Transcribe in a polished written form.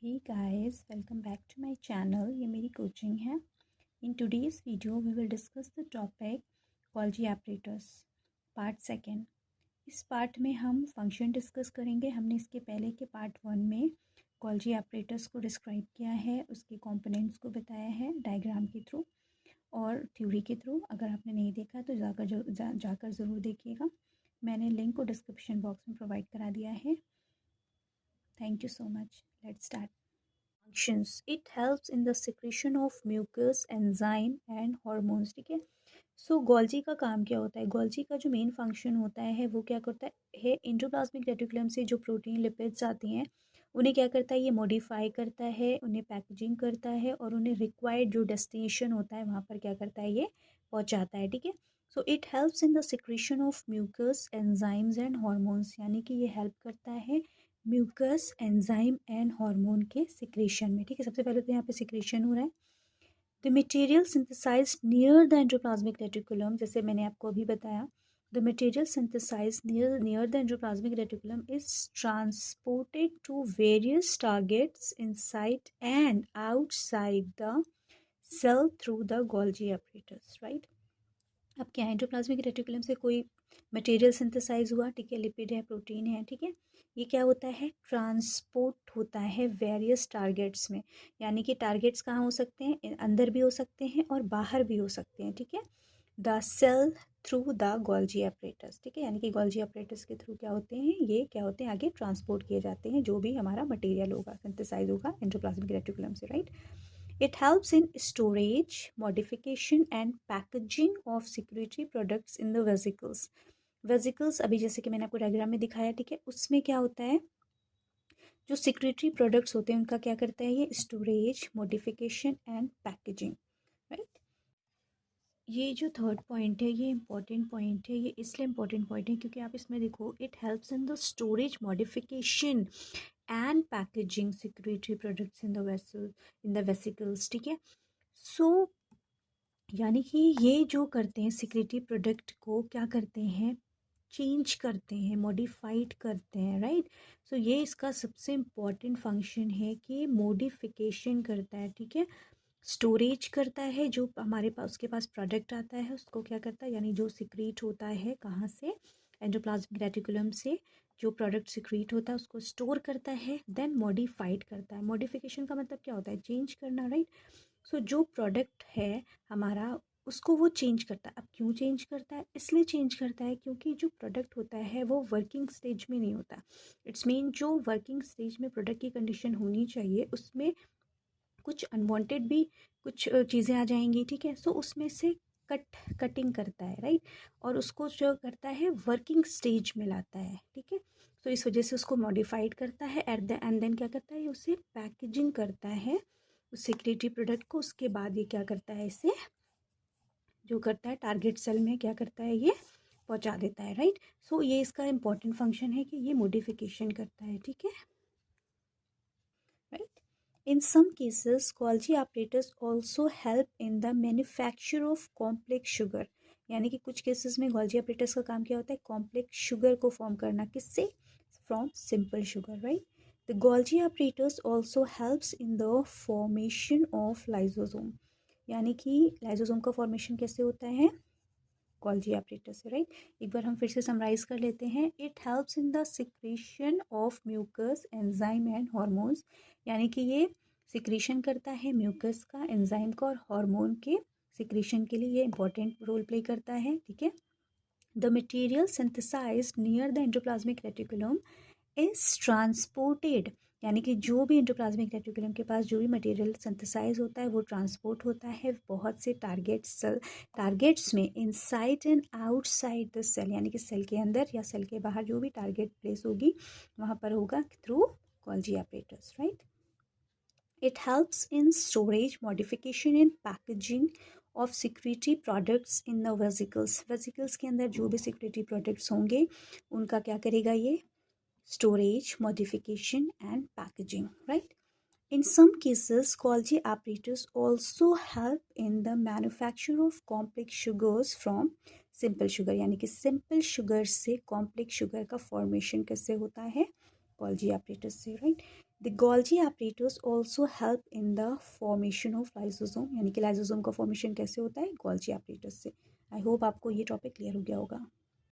Hey guys, welcome back to my channel. ये मेरी coaching है. In today's video, we will discuss the topic Golgi apparatus, part second. इस part में हम function discuss करेंगे. हमने इसके पहले के पार्ट 1 में Golgi apparatus को डिस्क्राइब किया है, उसके कंपोनेंट्स को बताया है डायग्राम के थ्रू और थ्योरी के थ्रू. अगर आपने नहीं देखा तो जाकर ज़रूर देखिएगा. मैंने लिंक को डिस्क्रिप्शन बॉक्स में प्रोवाइड करा दिया है. Thank you so much. Let's start. Functions. It helps in the secretion of mucus, enzyme and hormones. ठीक है. सो गोल्जी का काम क्या होता है? गोल्जी का जो मेन फंक्शन होता है वो क्या करता है? एंडोप्लाज्मिक रेटिकुलम से जो प्रोटीन लिपिड्स आती हैं उन्हें क्या करता है? ये मॉडिफाई करता है, उन्हें पैकेजिंग करता है और उन्हें रिक्वायर्ड जो डेस्टिनेशन होता है वहाँ पर क्या करता है? ये पहुँचाता है. ठीक है. So it helps in the secretion of mucus, enzymes and hormones. यानी कि ये हेल्प करता है म्यूकस, एंजाइम एंड हार्मोन के सिक्रेशन में. ठीक है. सबसे पहले तो यहाँ पे सिक्रेशन हो रहा है. The material synthesized near the endoplasmic reticulum, जैसे मैंने आपको अभी बताया, the material synthesized near the endoplasmic reticulum is transported to various targets inside and outside the cell through the Golgi apparatus. Right. अब क्या है? एंडोप्लाज्मिक रेटिकुलम से कोई मटेरियल सिंथेसाइज हुआ. ठीक है. लिपिड है, प्रोटीन है. ठीक है. ये क्या होता है? ट्रांसपोर्ट होता है वेरियस टारगेट्स में. यानी कि टारगेट्स कहाँ हो सकते हैं? अंदर भी हो सकते हैं और बाहर भी हो सकते हैं. ठीक है. The cell through the Golgi apparatus. ठीक है. यानी कि गोल्जी apparatus के थ्रू क्या होते हैं? ये क्या होते हैं? आगे ट्रांसपोर्ट किए जाते हैं जो भी हमारा मटेरियल होगा, सिंथेसाइज होगा एंडोप्लाज्मिक रेटिकुलम से. Right. It helps in storage, modification and packaging of secretory products in the vesicles. Vesicles अभी जैसे कि मैंने आपको डायग्राम में दिखाया. ठीक है. उसमें क्या होता है? जो सिक्रेटरी प्रोडक्ट्स होते हैं उनका क्या करता है? ये storage, modification and packaging. Right. ये जो थर्ड पॉइंट है ये इंपॉर्टेंट पॉइंट है. ये इसलिए इंपॉर्टेंट पॉइंट है क्योंकि आप इसमें देखो, it helps in the storage, modification and packaging secretory products in the vesicles. ठीक है. सो यानी कि ये जो करते हैं सिक्रेटरी प्रोडक्ट को क्या करते हैं? चेंज करते हैं, मॉडिफाइड करते हैं. राइट. सो ये इसका सबसे इम्पॉर्टेंट फंक्शन है कि मॉडिफिकेशन करता है. ठीक है. स्टोरेज करता है, जो हमारे पास उसके पास प्रोडक्ट आता है उसको क्या करता है? यानी जो सिक्रीट होता है कहाँ से? एंडोप्लाज्मिक रेटिकुलम से जो प्रोडक्ट सिक्रीट होता है उसको स्टोर करता है, देन मॉडिफाइड करता है. मॉडिफिकेशन का मतलब क्या होता है? चेंज करना. राइट. सो जो प्रोडक्ट है हमारा उसको वो चेंज करता है. अब क्यों चेंज करता है? इसलिए चेंज करता है क्योंकि जो प्रोडक्ट होता है वो वर्किंग स्टेज में नहीं होता. इट्स मीन जो वर्किंग स्टेज में प्रोडक्ट की कंडीशन होनी चाहिए उसमें कुछ अनवांटेड भी कुछ चीज़ें आ जाएंगी. ठीक है. सो उसमें से कटिंग करता है. राइट. और उसको जो करता है वर्किंग स्टेज में लाता है. ठीक है. सो इस वजह से उसको मॉडिफाइड करता है एंड देन क्या करता है? उसे पैकेजिंग करता है उस सिक्रेटरी प्रोडक्ट को. उसके बाद ये क्या करता है? इसे जो करता है टारगेट सेल में क्या करता है? ये पहुंचा देता है. राइट. सो ये इसका इंपॉर्टेंट फंक्शन है कि ये मॉडिफिकेशन करता है. ठीक है. Right. In some cases, Golgi apparatus also help in the manufacture of complex sugar. यानी कि कुछ केसेस में Golgi apparatus का काम क्या होता है? कॉम्प्लेक्स शुगर को फॉर्म करना. किससे? From simple sugar. Right. The Golgi apparatus also helps in the formation of lysosome. यानी कि लाइजोसोम का फॉर्मेशन कैसे होता है? Golgi apparatus से. राइट. एक बार हम फिर से समराइज कर लेते हैं. It helps in the secretion of mucus, enzyme and hormones. यानी कि ये सिक्रेशन करता है म्यूकस का, एंजाइम का और हार्मोन के सिक्रेशन के लिए ये इंपॉर्टेंट रोल प्ले करता है. ठीक है. The material synthesized near the endoplasmic reticulum is transported. यानी कि जो भी एंडोप्लाज्मिक रेटिकुलम के पास जो भी मटेरियल सिंथेसाइज होता है वो ट्रांसपोर्ट होता है बहुत से टारगेट्स में inside and outside the cell. यानी कि सेल के अंदर या सेल के बाहर जो भी टारगेट प्लेस होगी वहाँ पर होगा through Golgi apparatus. Right. It helps in storage, modification and packaging of secretory products in the vesicles. Vesicles के अंदर जो भी secretory products होंगे उनका क्या करेगा? ये storage, modification and packaging. Right. In some cases, Golgi apparatus also help in the manufacture of complex sugars from simple sugar. यानी कि simple sugar से complex sugar का formation कैसे होता है? Golgi apparatus से. Right. The Golgi apparatus also help in the formation of lysosome, यानी कि लाइसोसोम का फॉर्मेशन कैसे होता है, गोल्जी एपरेटस से। आई होप आपको ये टॉपिक क्लियर हो गया होगा।